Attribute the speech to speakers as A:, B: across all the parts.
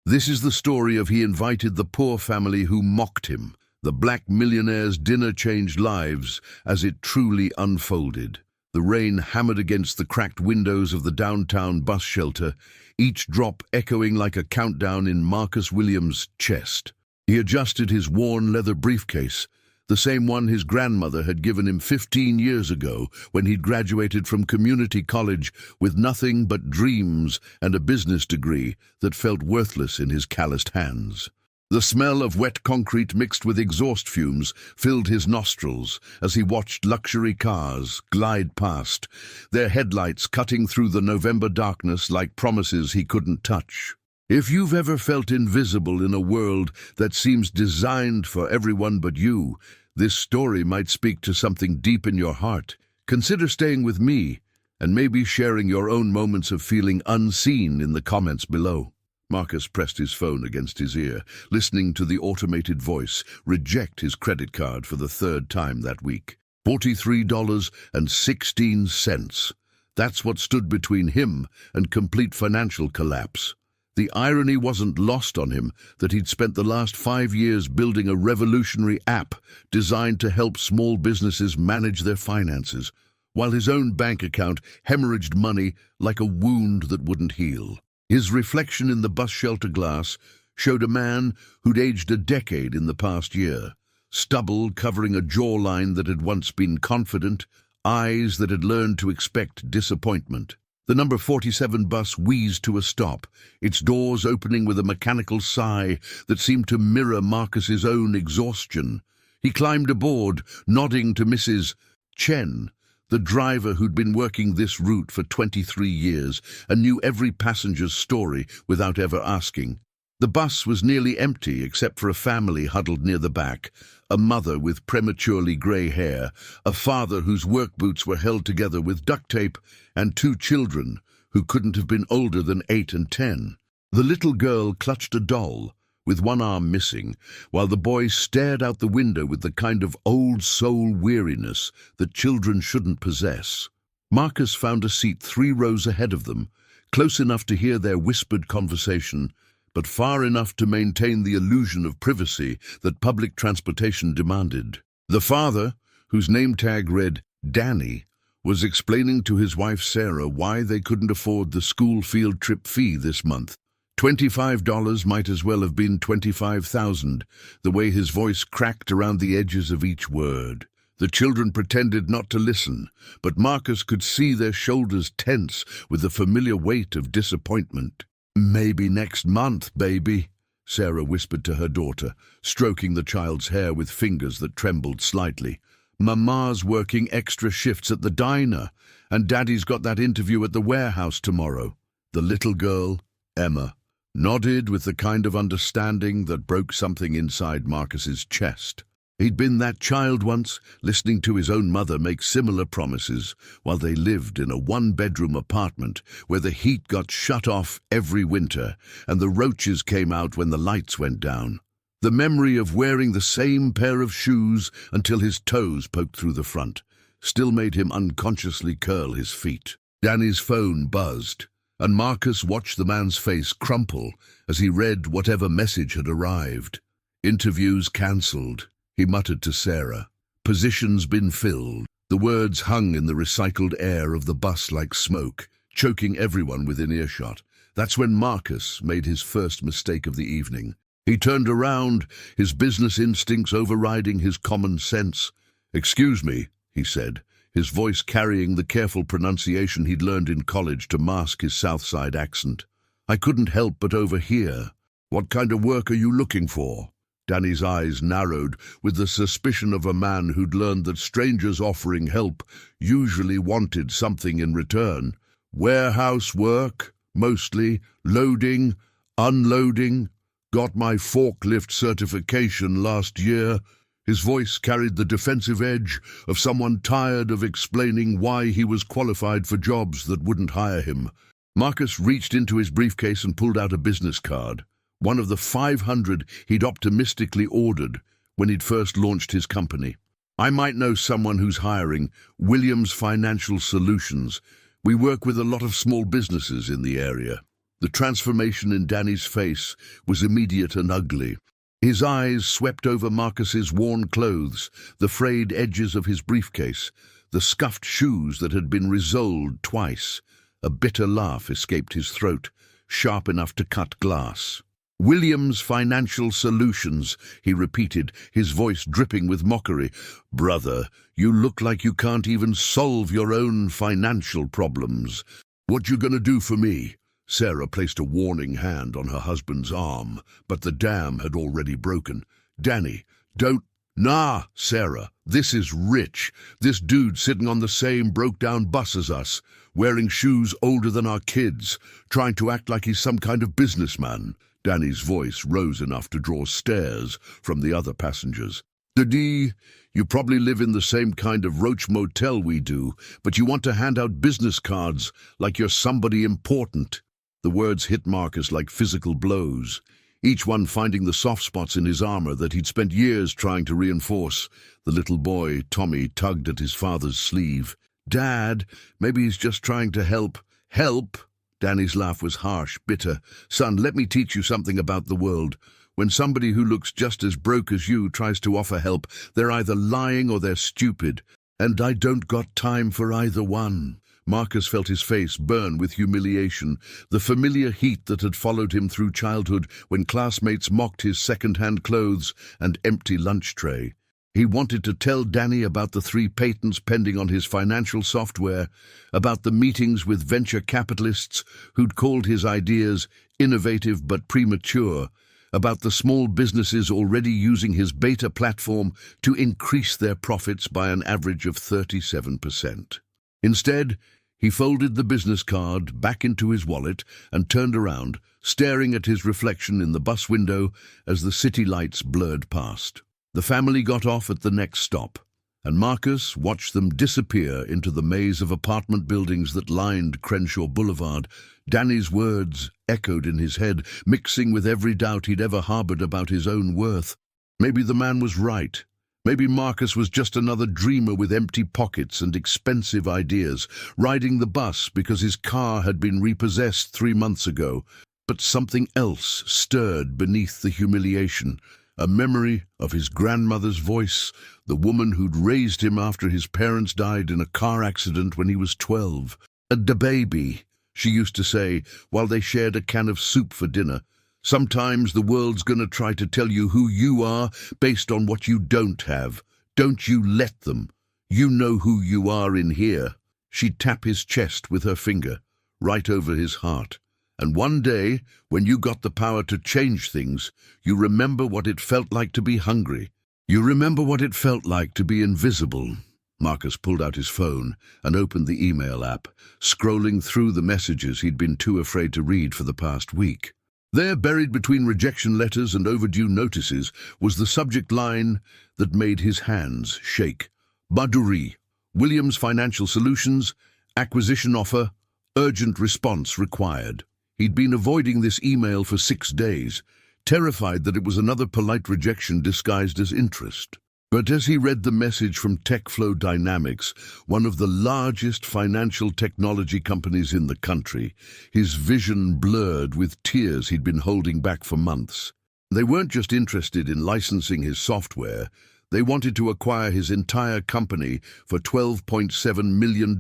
A: This is the story of he invited the poor family who mocked him. The black millionaire's dinner changed lives as it truly unfolded. The rain hammered against the cracked windows of the downtown bus shelter, each drop echoing like a countdown in Marcus Williams' chest. He adjusted his worn leather briefcase, the same one his grandmother had given him 15 years ago when he'd graduated from community college with nothing but dreams and a business degree that felt worthless in his calloused hands. The smell of wet concrete mixed with exhaust fumes filled his nostrils as he watched luxury cars glide past, their headlights cutting through the November darkness like promises he couldn't touch. If you've ever felt invisible in a world that seems designed for everyone but you, this story might speak to something deep in your heart. Consider staying with me and maybe sharing your own moments of feeling unseen in the comments below. Marcus pressed his phone against his ear, listening to the automated voice reject his credit card for the third time that week. $43.16. That's what stood between him and complete financial collapse. The irony wasn't lost on him that he'd spent the last 5 years building a revolutionary app designed to help small businesses manage their finances, while his own bank account hemorrhaged money like a wound that wouldn't heal. His reflection in the bus shelter glass showed a man who'd aged a decade in the past year, stubble covering a jawline that had once been confident, eyes that had learned to expect disappointment. The number 47 bus wheezed to a stop, its doors opening with a mechanical sigh that seemed to mirror Marcus's own exhaustion. He climbed aboard, nodding to Mrs. Chen, the driver who'd been working this route for 23 years and knew every passenger's story without ever asking. The bus was nearly empty except for a family huddled near the back, a mother with prematurely grey hair, a father whose work boots were held together with duct tape, and 2 children who couldn't have been older than 8 and 10. The little girl clutched a doll, with one arm missing, while the boy stared out the window with the kind of old soul weariness that children shouldn't possess. Marcus found a seat 3 rows ahead of them, close enough to hear their whispered conversation, but far enough to maintain the illusion of privacy that public transportation demanded. The father, whose name tag read Danny, was explaining to his wife Sarah why they couldn't afford the school field trip fee this month. $25 might as well have been $25,000, the way his voice cracked around the edges of each word. The children pretended not to listen, but Marcus could see their shoulders tense with the familiar weight of disappointment. "Maybe next month, baby," Sarah whispered to her daughter, stroking the child's hair with fingers that trembled slightly. "Mama's working extra shifts at the diner, and Daddy's got that interview at the warehouse tomorrow." The little girl, Emma, nodded with the kind of understanding that broke something inside Marcus's chest. He'd been that child once, listening to his own mother make similar promises while they lived in a 1-bedroom apartment where the heat got shut off every winter and the roaches came out when the lights went down. The memory of wearing the same pair of shoes until his toes poked through the front still made him unconsciously curl his feet. Danny's phone buzzed, and Marcus watched the man's face crumple as he read whatever message had arrived. "Interviews cancelled," he muttered to Sarah. "Positions been filled." The words hung in the recycled air of the bus like smoke, choking everyone within earshot. That's when Marcus made his first mistake of the evening. He turned around, his business instincts overriding his common sense. "Excuse me," he said, his voice carrying the careful pronunciation he'd learned in college to mask his South Side accent. "I couldn't help but overhear. What kind of work are you looking for?" Danny's eyes narrowed with the suspicion of a man who'd learned that strangers offering help usually wanted something in return. "Warehouse work, mostly, loading, unloading. Got my forklift certification last year." His voice carried the defensive edge of someone tired of explaining why he was qualified for jobs that wouldn't hire him. Marcus reached into his briefcase and pulled out a business card, one of the 500 he'd optimistically ordered when he'd first launched his company. "I might know someone who's hiring. Williams Financial Solutions. We work with a lot of small businesses in the area." The transformation in Danny's face was immediate and ugly. His eyes swept over Marcus's worn clothes, the frayed edges of his briefcase, the scuffed shoes that had been resoled twice. A bitter laugh escaped his throat, sharp enough to cut glass. "Williams Financial Solutions," he repeated, his voice dripping with mockery. "Brother, you look like you can't even solve your own financial problems. What you gonna do for me?" Sarah placed a warning hand on her husband's arm, but the dam had already broken. "Danny, don't—" "Nah, Sarah, this is Rich. This dude sitting on the same broke-down bus as us, wearing shoes older than our kids, trying to act like he's some kind of businessman." Danny's voice rose enough to draw stares from the other passengers. "Daddy, you probably live in the same kind of roach motel we do, but you want to hand out business cards like you're somebody important." The words hit Marcus like physical blows, each one finding the soft spots in his armor that he'd spent years trying to reinforce. The little boy, Tommy, tugged at his father's sleeve. "Dad, maybe he's just trying to help." "Help?" Danny's laugh was harsh, bitter. "Son, let me teach you something about the world. When somebody who looks just as broke as you tries to offer help, they're either lying or they're stupid. And I don't got time for either one." Marcus felt his face burn with humiliation, the familiar heat that had followed him through childhood when classmates mocked his second-hand clothes and empty lunch tray. He wanted to tell Danny about the 3 patents pending on his financial software, about the meetings with venture capitalists who'd called his ideas innovative but premature, about the small businesses already using his beta platform to increase their profits by an average of 37%. Instead, he folded the business card back into his wallet and turned around, staring at his reflection in the bus window as the city lights blurred past. The family got off at the next stop, and Marcus watched them disappear into the maze of apartment buildings that lined Crenshaw Boulevard. Danny's words echoed in his head, mixing with every doubt he'd ever harbored about his own worth. Maybe the man was right. Maybe Marcus was just another dreamer with empty pockets and expensive ideas, riding the bus because his car had been repossessed 3 months ago. But something else stirred beneath the humiliation. A memory of his grandmother's voice, the woman who'd raised him after his parents died in a car accident when he was 12. "Da baby," she used to say while they shared a can of soup for dinner. "Sometimes the world's gonna try to tell you who you are based on what you don't have. Don't you let them. You know who you are in here." She'd tap his chest with her finger, right over his heart. "And one day, when you got the power to change things, you remember what it felt like to be hungry. You remember what it felt like to be invisible." Marcus pulled out his phone and opened the email app, scrolling through the messages he'd been too afraid to read for the past week. There, buried between rejection letters and overdue notices, was the subject line that made his hands shake. "Baduri, Williams Financial Solutions, acquisition offer, urgent response required." He'd been avoiding this email for 6 days, terrified that it was another polite rejection disguised as interest. But as he read the message from TechFlow Dynamics, one of the largest financial technology companies in the country, his vision blurred with tears he'd been holding back for months. They weren't just interested in licensing his software, they wanted to acquire his entire company for $12.7 million,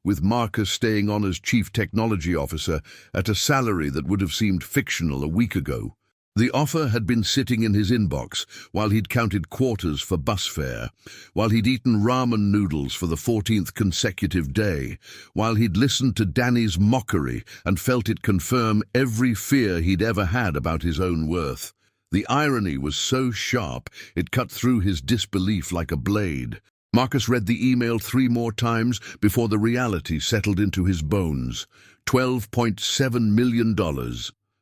A: with Marcus staying on as Chief Technology Officer at a salary that would have seemed fictional a week ago. The offer had been sitting in his inbox while he'd counted quarters for bus fare, while he'd eaten ramen noodles for the 14th consecutive day, while he'd listened to Danny's mockery and felt it confirm every fear he'd ever had about his own worth. The irony was so sharp it cut through his disbelief like a blade. Marcus read the email 3 more times before the reality settled into his bones. $12.7 million.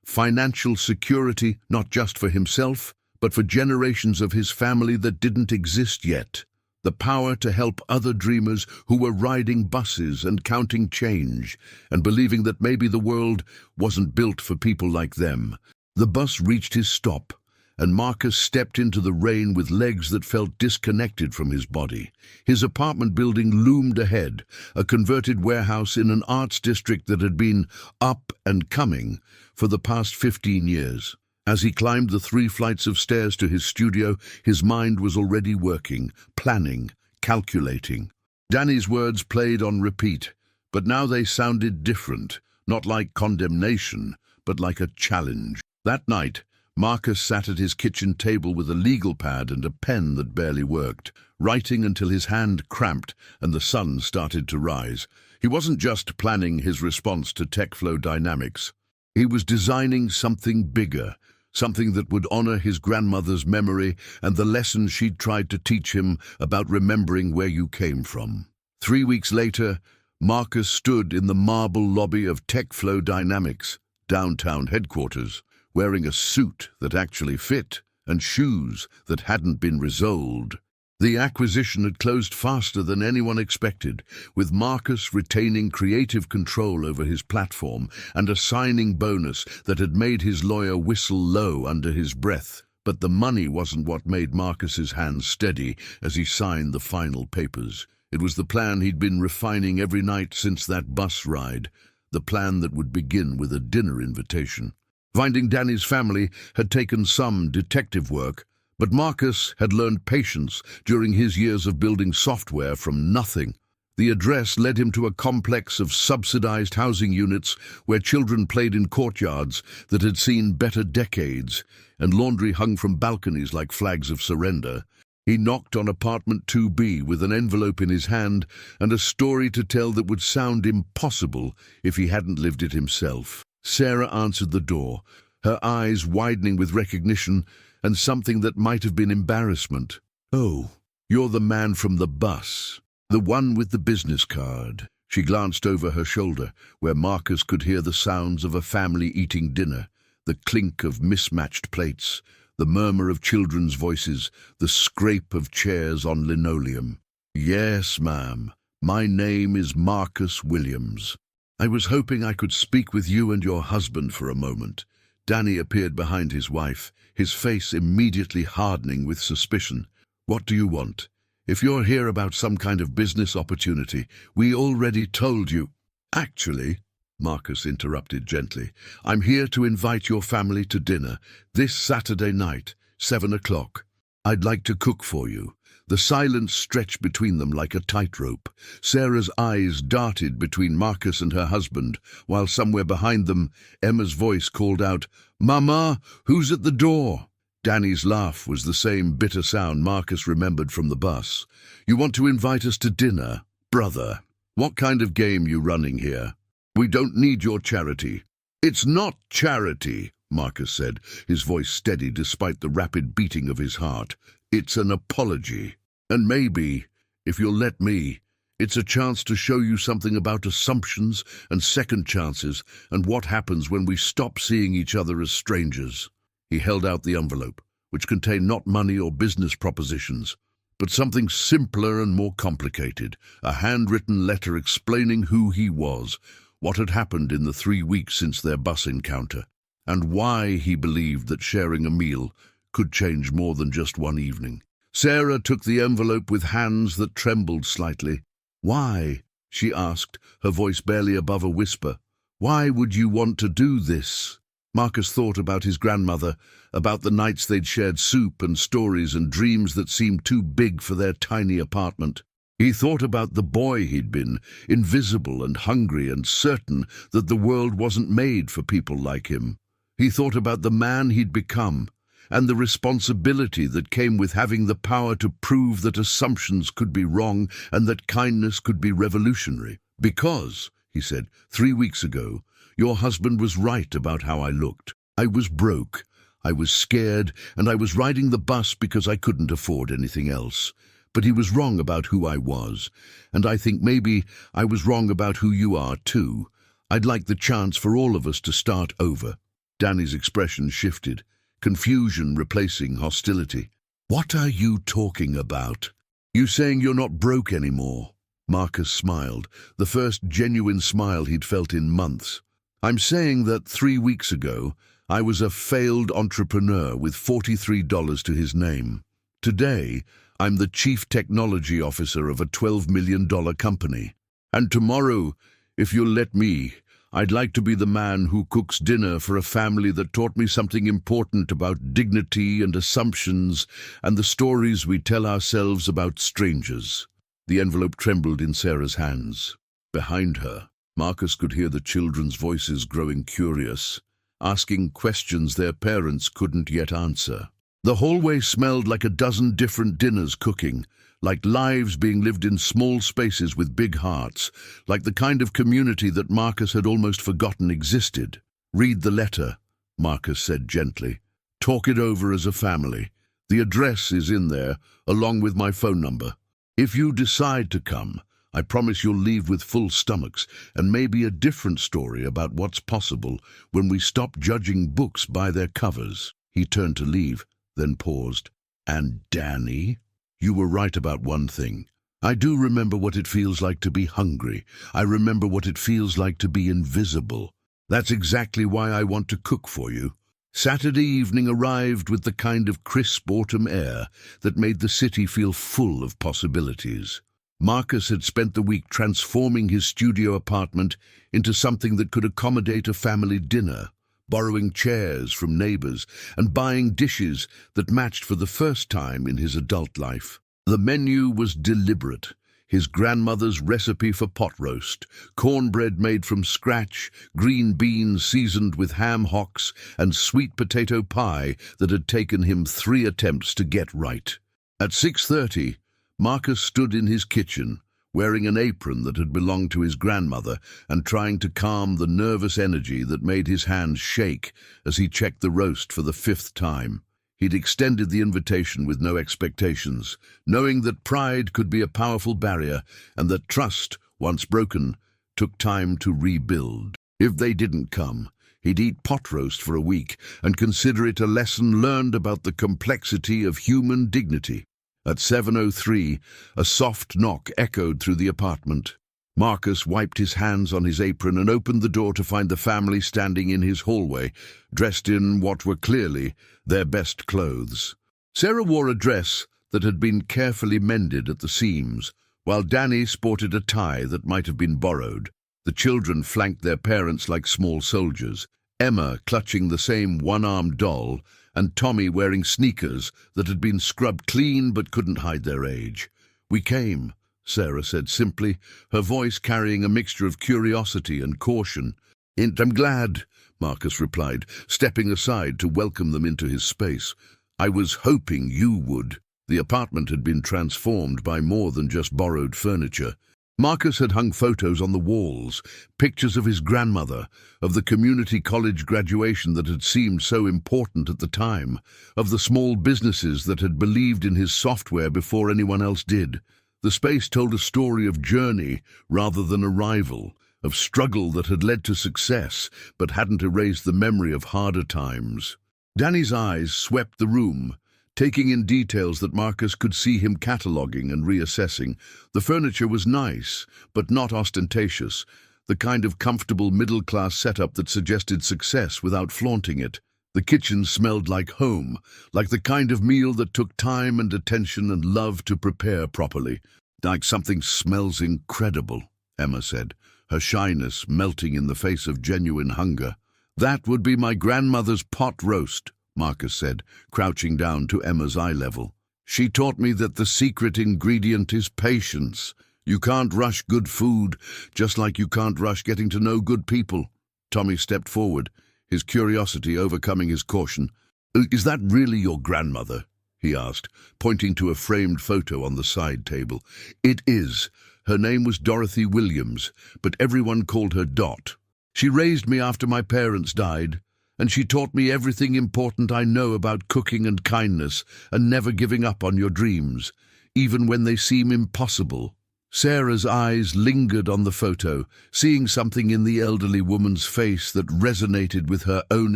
A: Financial security, not just for himself, but for generations of his family that didn't exist yet. The power to help other dreamers who were riding buses and counting change, and believing that maybe the world wasn't built for people like them. The bus reached his stop, and Marcus stepped into the rain with legs that felt disconnected from his body. His apartment building loomed ahead, a converted warehouse in an arts district that had been up and coming for the past 15 years. As he climbed the 3 flights of stairs to his studio, his mind was already working, planning, calculating. Danny's words played on repeat, but now they sounded different, not like condemnation, but like a challenge. That night, Marcus sat at his kitchen table with a legal pad and a pen that barely worked, writing until his hand cramped and the sun started to rise. He wasn't just planning his response to tech flow dynamics. He was designing something bigger, something that would honor his grandmother's memory and the lessons she'd tried to teach him about remembering where you came from. 3 weeks later, Marcus stood in the marble lobby of Tech Flow Dynamics, downtown headquarters, wearing a suit that actually fit and shoes that hadn't been resoled. The acquisition had closed faster than anyone expected, with Marcus retaining creative control over his platform and a signing bonus that had made his lawyer whistle low under his breath. But the money wasn't what made Marcus's hands steady as he signed the final papers. It was the plan he'd been refining every night since that bus ride, the plan that would begin with a dinner invitation. Finding Danny's family had taken some detective work, but Marcus had learned patience during his years of building software from nothing. The address led him to a complex of subsidized housing units where children played in courtyards that had seen better decades, and laundry hung from balconies like flags of surrender. He knocked on apartment 2B with an envelope in his hand and a story to tell that would sound impossible if he hadn't lived it himself. Sarah answered the door, her eyes widening with recognition and something that might have been embarrassment. "Oh, you're the man from the bus, the one with the business card." She glanced over her shoulder, where Marcus could hear the sounds of a family eating dinner, the clink of mismatched plates, the murmur of children's voices, the scrape of chairs on linoleum. "Yes, ma'am. My name is Marcus Williams. I was hoping I could speak with you and your husband for a moment." Danny appeared behind his wife, his face immediately hardening with suspicion. "What do you want? If you're here about some kind of business opportunity, we already told you." "Actually," Marcus interrupted gently, "I'm here to invite your family to dinner this Saturday night, 7 o'clock. I'd like to cook for you." The silence stretched between them like a tightrope. Sarah's eyes darted between Marcus and her husband, while somewhere behind them, Emma's voice called out, "Mama, who's at the door?" Danny's laugh was the same bitter sound Marcus remembered from the bus. "You want to invite us to dinner, brother? What kind of game you running here? We don't need your charity." "It's not charity," Marcus said, his voice steady despite the rapid beating of his heart. "It's an apology. And maybe, if you'll let me, it's a chance to show you something about assumptions and second chances and what happens when we stop seeing each other as strangers." He held out the envelope, which contained not money or business propositions, but something simpler and more complicated, a handwritten letter explaining who he was, what had happened in the 3 weeks since their bus encounter, and why he believed that sharing a meal could change more than just one evening. Sarah took the envelope with hands that trembled slightly. "Why?" she asked, her voice barely above a whisper. "Why would you want to do this?" Marcus thought about his grandmother, about the nights they'd shared soup and stories and dreams that seemed too big for their tiny apartment. He thought about the boy he'd been, invisible and hungry and certain that the world wasn't made for people like him. He thought about the man he'd become, and the responsibility that came with having the power to prove that assumptions could be wrong and that kindness could be revolutionary. "Because," he said, 3 weeks ago, "your husband was right about how I looked. I was broke, I was scared, and I was riding the bus because I couldn't afford anything else. But he was wrong about who I was, and I think maybe I was wrong about who you are too. I'd like the chance for all of us to start over." Danny's expression shifted, confusion replacing hostility. "What are you talking about? You saying you're not broke anymore?" Marcus smiled, the first genuine smile he'd felt in months. "I'm saying that 3 weeks ago, I was a failed entrepreneur with $43 to his name. Today, I'm the chief technology officer of a $12 million company. And tomorrow, if you'll let me, I'd like to be the man who cooks dinner for a family that taught me something important about dignity and assumptions and the stories we tell ourselves about strangers. The envelope trembled in Sarah's hands. Behind her, Marcus could hear the children's voices growing curious, asking questions their parents couldn't yet answer. The hallway smelled like a dozen different dinners cooking, like lives being lived in small spaces with big hearts, like the kind of community that Marcus had almost forgotten existed. "Read the letter," Marcus said gently. "Talk it over as a family. The address is in there, along with my phone number. If you decide to come, I promise you'll leave with full stomachs and maybe a different story about what's possible when we stop judging books by their covers." He turned to leave, then paused. "And Danny? You were right about one thing. I do remember what it feels like to be hungry. I remember what it feels like to be invisible. That's exactly why I want to cook for you." Saturday evening arrived with the kind of crisp autumn air that made the city feel full of possibilities. Marcus had spent the week transforming his studio apartment into something that could accommodate a family dinner, borrowing chairs from neighbors and buying dishes that matched for the first time in his adult life. The menu was deliberate. His grandmother's recipe for pot roast, cornbread made from scratch, green beans seasoned with ham hocks, and sweet potato pie that had taken him 3 attempts to get right. At 6:30, Marcus stood in his kitchen, wearing an apron that had belonged to his grandmother and trying to calm the nervous energy that made his hands shake as he checked the roast for the 5th time. He'd extended the invitation with no expectations, knowing that pride could be a powerful barrier and that trust, once broken, took time to rebuild. If they didn't come, he'd eat pot roast for a week and consider it a lesson learned about the complexity of human dignity. At 7:03, a soft knock echoed through the apartment. Marcus wiped his hands on his apron and opened the door to find the family standing in his hallway, dressed in what were clearly their best clothes. Sarah wore a dress that had been carefully mended at the seams, while Danny sported a tie that might have been borrowed. The children flanked their parents like small soldiers, Emma clutching the same one-armed doll, and Tommy wearing sneakers that had been scrubbed clean but couldn't hide their age. "We came," Sarah said simply, her voice carrying a mixture of curiosity and caution. "I'm glad," Marcus replied, stepping aside to welcome them into his space. "I was hoping you would." The apartment had been transformed by more than just borrowed furniture. Marcus had hung photos on the walls, pictures of his grandmother, of the community college graduation that had seemed so important at the time, of the small businesses that had believed in his software before anyone else did. The space told a story of journey rather than arrival, of struggle that had led to success but hadn't erased the memory of harder times. Danny's eyes swept the room, taking in details that Marcus could see him cataloguing and reassessing. The furniture was nice, but not ostentatious, the kind of comfortable middle-class setup that suggested success without flaunting it. The kitchen smelled like home, like the kind of meal that took time and attention and love to prepare properly. "Like something smells incredible," Emma said, her shyness melting in the face of genuine hunger. "That would be my grandmother's pot roast," Marcus said, crouching down to Emma's eye level. "She taught me that the secret ingredient is patience. You can't rush good food, just like you can't rush getting to know good people." Tommy stepped forward, his curiosity overcoming his caution. "Is that really your grandmother?" he asked, pointing to a framed photo on the side table. "It is. Her name was Dorothy Williams, but everyone called her Dot. She raised me after my parents died, and she taught me everything important I know about cooking and kindness and never giving up on your dreams, even when they seem impossible." Sarah's eyes lingered on the photo, seeing something in the elderly woman's face that resonated with her own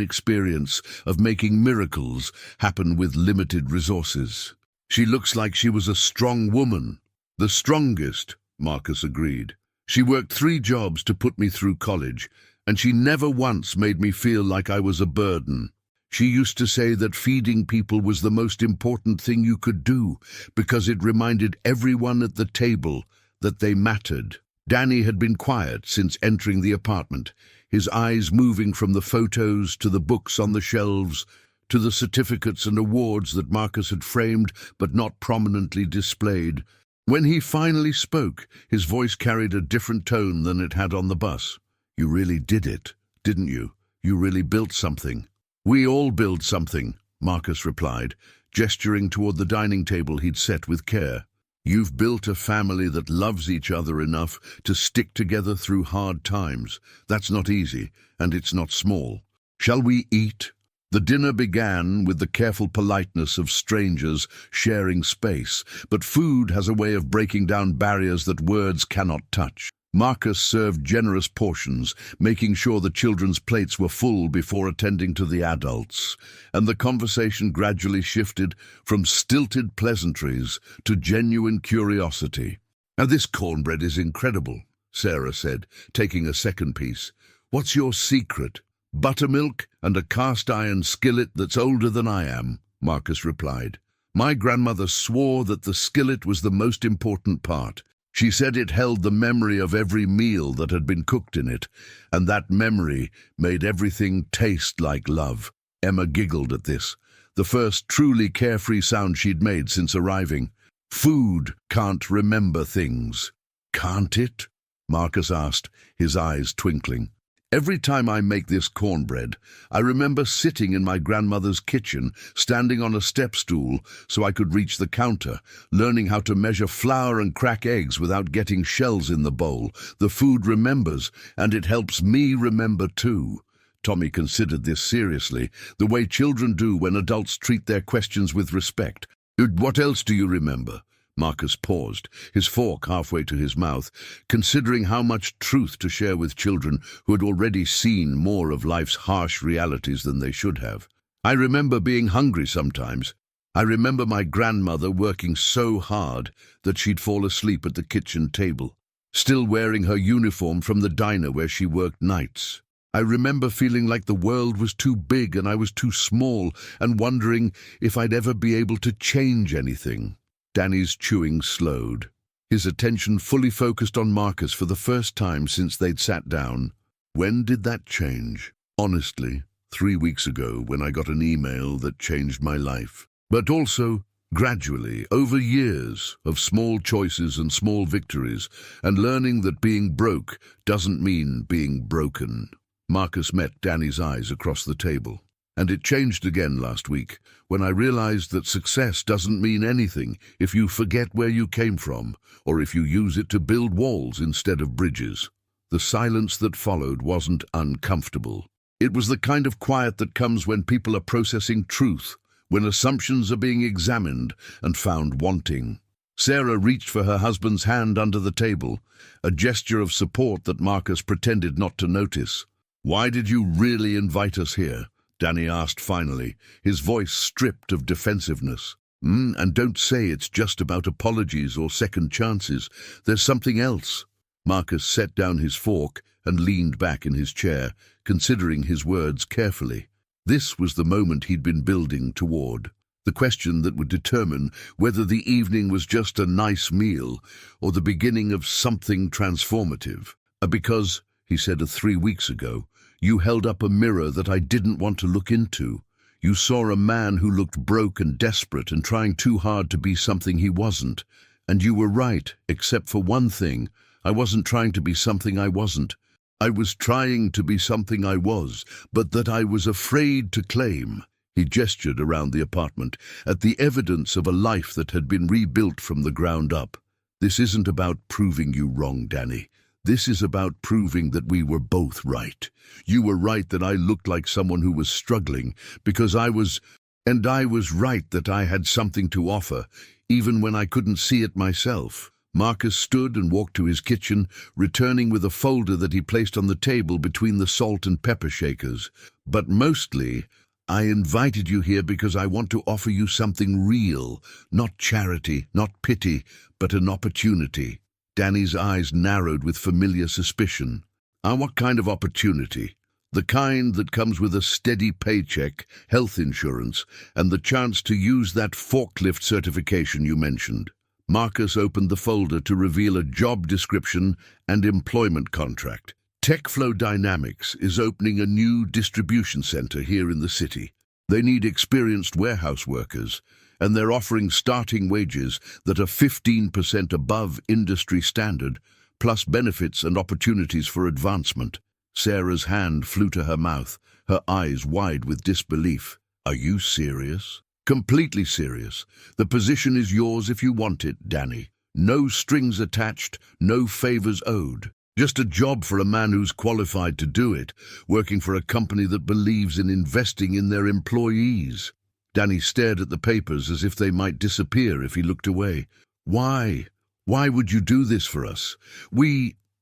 A: experience of making miracles happen with limited resources. "She looks like she was a strong woman." "The strongest," Marcus agreed. "She worked 3 jobs to put me through college, and she never once made me feel like I was a burden. She used to say that feeding people was the most important thing you could do because it reminded everyone at the table that they mattered. Danny had been quiet since entering the apartment, his eyes moving from the photos to the books on the shelves to the certificates and awards that Marcus had framed but not prominently displayed. When he finally spoke, his voice carried a different tone than it had on the bus. "You really did it, didn't you? You really built something." "We all build something," Marcus replied, gesturing toward the dining table he'd set with care. "You've built a family that loves each other enough to stick together through hard times. That's not easy, and it's not small. Shall we eat?" The dinner began with the careful politeness of strangers sharing space, but food has a way of breaking down barriers that words cannot touch. Marcus served generous portions, making sure the children's plates were full before attending to the adults, and the conversation gradually shifted from stilted pleasantries to genuine curiosity. "Now this cornbread is incredible," Sarah said, taking a second piece. "What's your secret?" "Buttermilk and a cast-iron skillet that's older than I am," Marcus replied. "My grandmother swore that the skillet was the most important part. She said it held the memory of every meal that had been cooked in it, and that memory made everything taste like love." Emma giggled at this, the first truly carefree sound she'd made since arriving. "Food can't remember things." "Can't it?" Marcus asked, his eyes twinkling. "Every time I make this cornbread, I remember sitting in my grandmother's kitchen, standing on a step stool so I could reach the counter, learning how to measure flour and crack eggs without getting shells in the bowl. The food remembers, and it helps me remember too." Tommy considered this seriously, the way children do when adults treat their questions with respect. "What else do you remember?" Marcus paused, his fork halfway to his mouth, considering how much truth to share with children who had already seen more of life's harsh realities than they should have. "I remember being hungry sometimes. I remember my grandmother working so hard that she'd fall asleep at the kitchen table, still wearing her uniform from the diner where she worked nights. I remember feeling like the world was too big and I was too small, and wondering if I'd ever be able to change anything." Danny's chewing slowed, his attention fully focused on Marcus for the first time since they'd sat down. "When did that change?" "Honestly, 3 weeks ago when I got an email that changed my life. But also, gradually, over years of small choices and small victories, and learning that being broke doesn't mean being broken." Marcus met Danny's eyes across the table. "And it changed again last week, when I realized that success doesn't mean anything if you forget where you came from, or if you use it to build walls instead of bridges." The silence that followed wasn't uncomfortable. It was the kind of quiet that comes when people are processing truth, when assumptions are being examined and found wanting. Sarah reached for her husband's hand under the table, a gesture of support that Marcus pretended not to notice. "Why did you really invite us here?" Danny asked finally, his voice stripped of defensiveness. And don't say it's just about apologies or second chances. There's something else." Marcus set down his fork and leaned back in his chair, considering his words carefully. This was the moment he'd been building toward, the question that would determine whether the evening was just a nice meal or the beginning of something transformative. "Because," he said 3 weeks ago, "you held up a mirror that I didn't want to look into. You saw a man who looked broke and desperate and trying too hard to be something he wasn't. And you were right, except for one thing. I wasn't trying to be something I wasn't. I was trying to be something I was, but that I was afraid to claim." He gestured around the apartment, at the evidence of a life that had been rebuilt from the ground up. "This isn't about proving you wrong, Danny. This is about proving that we were both right. You were right that I looked like someone who was struggling, because I was right that I had something to offer, even when I couldn't see it myself." Marcus stood and walked to his kitchen, returning with a folder that he placed on the table between the salt and pepper shakers. "But mostly, I invited you here because I want to offer you something real, not charity, not pity, but an opportunity." Danny's eyes narrowed with familiar suspicion. What kind of opportunity? The kind that comes with a steady paycheck, health insurance, and the chance to use that forklift certification you mentioned. Marcus opened the folder to reveal a job description and employment contract. TechFlow Dynamics is opening a new distribution center here in the city. They need experienced warehouse workers, and they're offering starting wages that are 15% above industry standard, plus benefits and opportunities for advancement. Sarah's hand flew to her mouth, her eyes wide with disbelief. Are you serious? Completely serious. The position is yours if you want it, Danny. No strings attached, no favors owed. Just a job for a man who's qualified to do it, working for a company that believes in investing in their employees. Danny stared at the papers as if they might disappear if he looked away. Why? Why would you do this for us?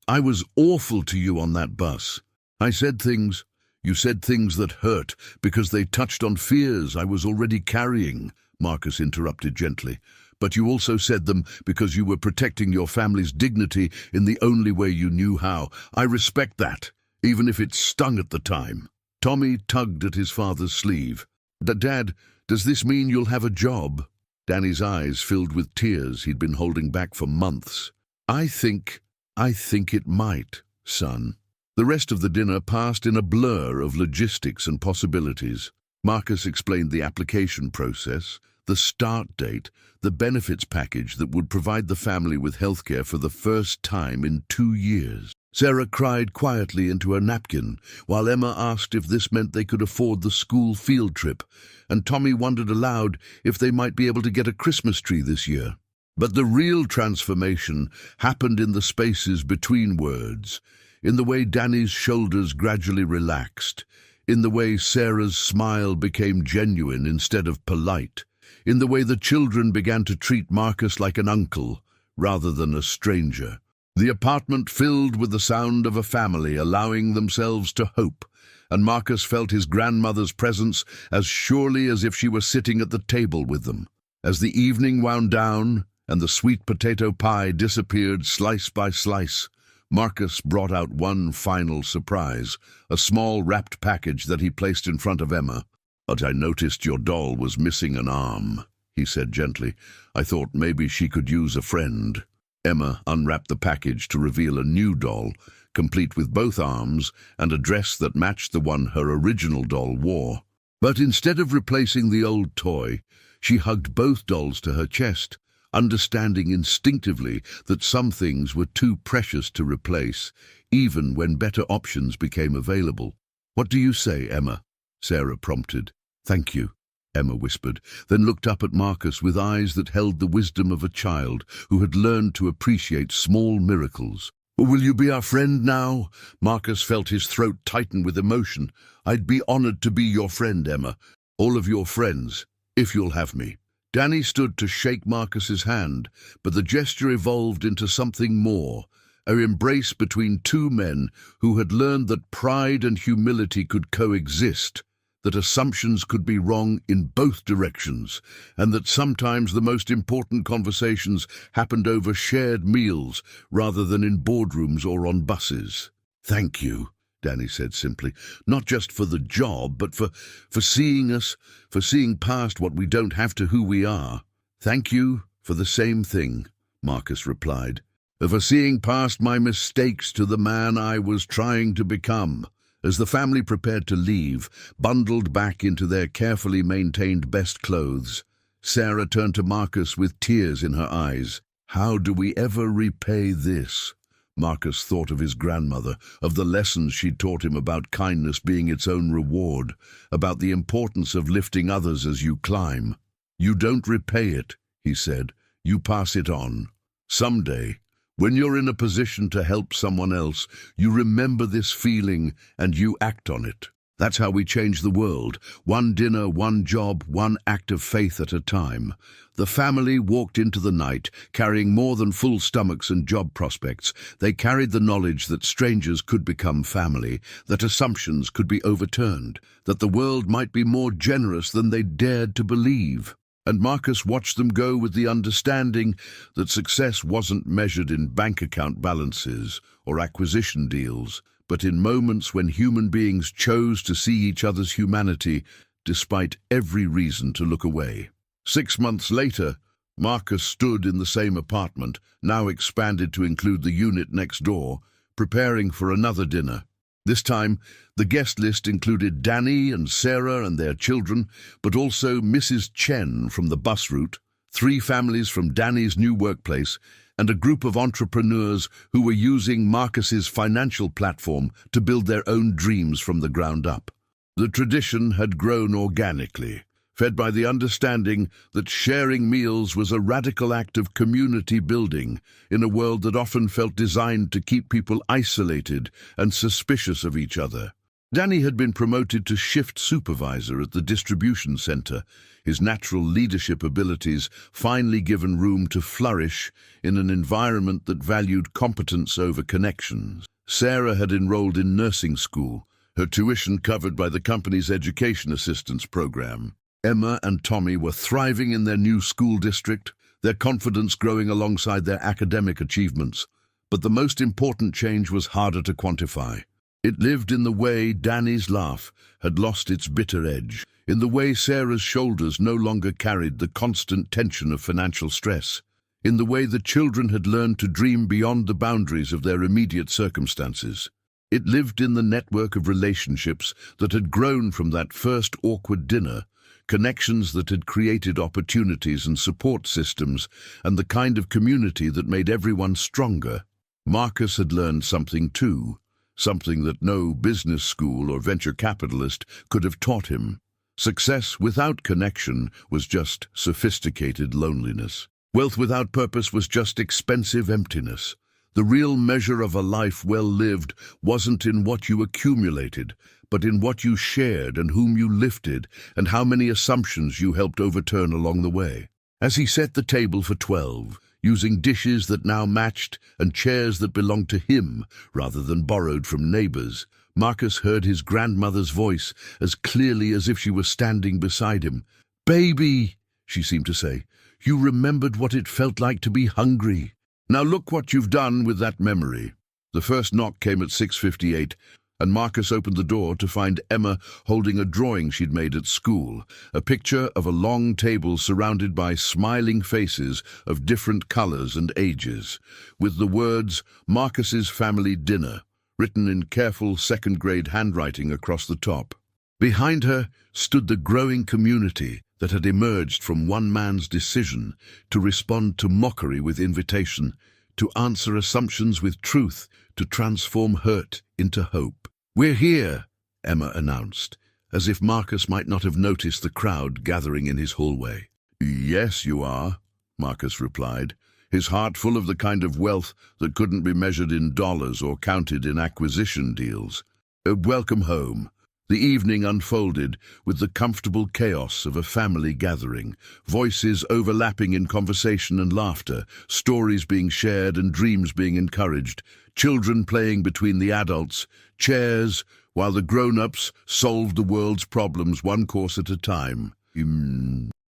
A: I was awful to you on that bus. I said things. You said things that hurt because they touched on fears I was already carrying, Marcus interrupted gently. But you also said them because you were protecting your family's dignity in the only way you knew how. I respect that, even if it stung at the time. Tommy tugged at his father's sleeve. Dad, does this mean you'll have a job? Danny's eyes filled with tears he'd been holding back for months. I think it might, son. The rest of the dinner passed in a blur of logistics and possibilities. Marcus explained the application process, the start date, the benefits package that would provide the family with healthcare for the first time in 2 years. Sarah cried quietly into her napkin, while Emma asked if this meant they could afford the school field trip, and Tommy wondered aloud if they might be able to get a Christmas tree this year. But the real transformation happened in the spaces between words, in the way Danny's shoulders gradually relaxed, in the way Sarah's smile became genuine instead of polite, in the way the children began to treat Marcus like an uncle rather than a stranger. The apartment filled with the sound of a family allowing themselves to hope, and Marcus felt his grandmother's presence as surely as if she were sitting at the table with them. As the evening wound down and the sweet potato pie disappeared slice by slice, Marcus brought out one final surprise, a small wrapped package that he placed in front of Emma. But I noticed your doll was missing an arm, he said gently. I thought maybe she could use a friend. Emma unwrapped the package to reveal a new doll, complete with both arms and a dress that matched the one her original doll wore. But instead of replacing the old toy, she hugged both dolls to her chest, understanding instinctively that some things were too precious to replace, even when better options became available. What do you say, Emma? Sarah prompted. Thank you, Emma whispered, then looked up at Marcus with eyes that held the wisdom of a child who had learned to appreciate small miracles. Will you be our friend now? Marcus felt his throat tighten with emotion. I'd be honored to be your friend, Emma. All of your friends, if you'll have me. Danny stood to shake Marcus's hand, but the gesture evolved into something more, an embrace between two men who had learned that pride and humility could coexist, that assumptions could be wrong in both directions, and that sometimes the most important conversations happened over shared meals rather than in boardrooms or on buses. Thank you, Danny said simply, not just for the job, but for seeing us, for seeing past what we don't have to who we are. Thank you for the same thing, Marcus replied, for seeing past my mistakes to the man I was trying to become. As the family prepared to leave, bundled back into their carefully maintained best clothes, Sarah turned to Marcus with tears in her eyes. How do we ever repay this? Marcus thought of his grandmother, of the lessons she'd taught him about kindness being its own reward, about the importance of lifting others as you climb. You don't repay it, he said. You pass it on. Someday, when you're in a position to help someone else, you remember this feeling and you act on it. That's how we change the world. One dinner, one job, one act of faith at a time. The family walked into the night, carrying more than full stomachs and job prospects. They carried the knowledge that strangers could become family, that assumptions could be overturned, that the world might be more generous than they dared to believe. And Marcus watched them go with the understanding that success wasn't measured in bank account balances or acquisition deals, but in moments when human beings chose to see each other's humanity despite every reason to look away. 6 months later, Marcus stood in the same apartment, now expanded to include the unit next door, preparing for another dinner. This time, the guest list included Danny and Sarah and their children, but also Mrs. Chen from the bus route, 3 families from Danny's new workplace, and a group of entrepreneurs who were using Marcus's financial platform to build their own dreams from the ground up. The tradition had grown organically, fed by the understanding that sharing meals was a radical act of community building in a world that often felt designed to keep people isolated and suspicious of each other. Danny had been promoted to shift supervisor at the distribution center, his natural leadership abilities finally given room to flourish in an environment that valued competence over connections. Sarah had enrolled in nursing school, her tuition covered by the company's education assistance program. Emma and Tommy were thriving in their new school district, their confidence growing alongside their academic achievements. But the most important change was harder to quantify. It lived in the way Danny's laugh had lost its bitter edge, in the way Sarah's shoulders no longer carried the constant tension of financial stress, in the way the children had learned to dream beyond the boundaries of their immediate circumstances. It lived in the network of relationships that had grown from that first awkward dinner, connections that had created opportunities and support systems, and the kind of community that made everyone stronger. Marcus had learned something too, something that no business school or venture capitalist could have taught him. Success without connection was just sophisticated loneliness. Wealth without purpose was just expensive emptiness. The real measure of a life well lived wasn't in what you accumulated, but in what you shared and whom you lifted and how many assumptions you helped overturn along the way. As he set the table for 12, using dishes that now matched and chairs that belonged to him rather than borrowed from neighbors, Marcus heard his grandmother's voice as clearly as if she were standing beside him. "Baby," she seemed to say, "you remembered what it felt like to be hungry. Now look what you've done with that memory." The first knock came at 6:58, and Marcus opened the door to find Emma holding a drawing she'd made at school, a picture of a long table surrounded by smiling faces of different colors and ages, with the words "Marcus's Family Dinner" written in careful second-grade handwriting across the top. Behind her stood the growing community that had emerged from one man's decision to respond to mockery with invitation, to answer assumptions with truth, to transform hurt into hope. "We're here," Emma announced, as if Marcus might not have noticed the crowd gathering in his hallway. "Yes, you are," Marcus replied, his heart full of the kind of wealth that couldn't be measured in dollars or counted in acquisition deals. "Welcome home." The evening unfolded with the comfortable chaos of a family gathering, voices overlapping in conversation and laughter, stories being shared and dreams being encouraged, children playing between the adults, chairs, while the grown-ups solved the world's problems one course at a time.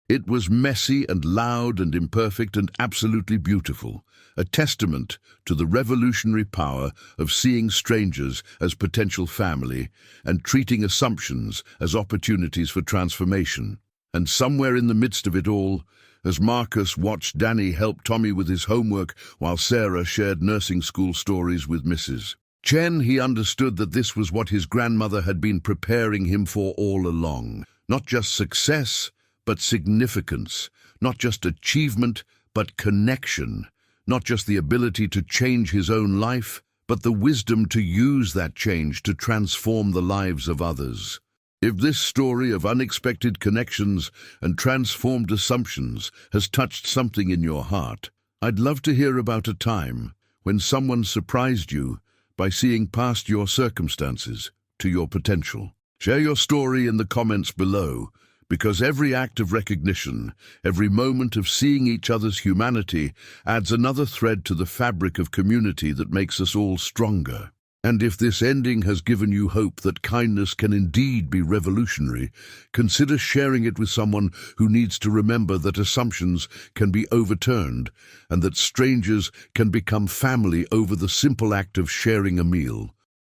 A: It was messy and loud and imperfect and absolutely beautiful, a testament to the revolutionary power of seeing strangers as potential family and treating assumptions as opportunities for transformation. And somewhere in the midst of it all, as Marcus watched Danny help Tommy with his homework while Sarah shared nursing school stories with Mrs. Chen, he understood that this was what his grandmother had been preparing him for all along. Not just success, but significance. Not just achievement, but connection. Not just the ability to change his own life, but the wisdom to use that change to transform the lives of others. If this story of unexpected connections and transformed assumptions has touched something in your heart, I'd love to hear about a time when someone surprised you by seeing past your circumstances to your potential. Share your story in the comments below, because every act of recognition, every moment of seeing each other's humanity adds another thread to the fabric of community that makes us all stronger. And if this ending has given you hope that kindness can indeed be revolutionary, consider sharing it with someone who needs to remember that assumptions can be overturned and that strangers can become family over the simple act of sharing a meal.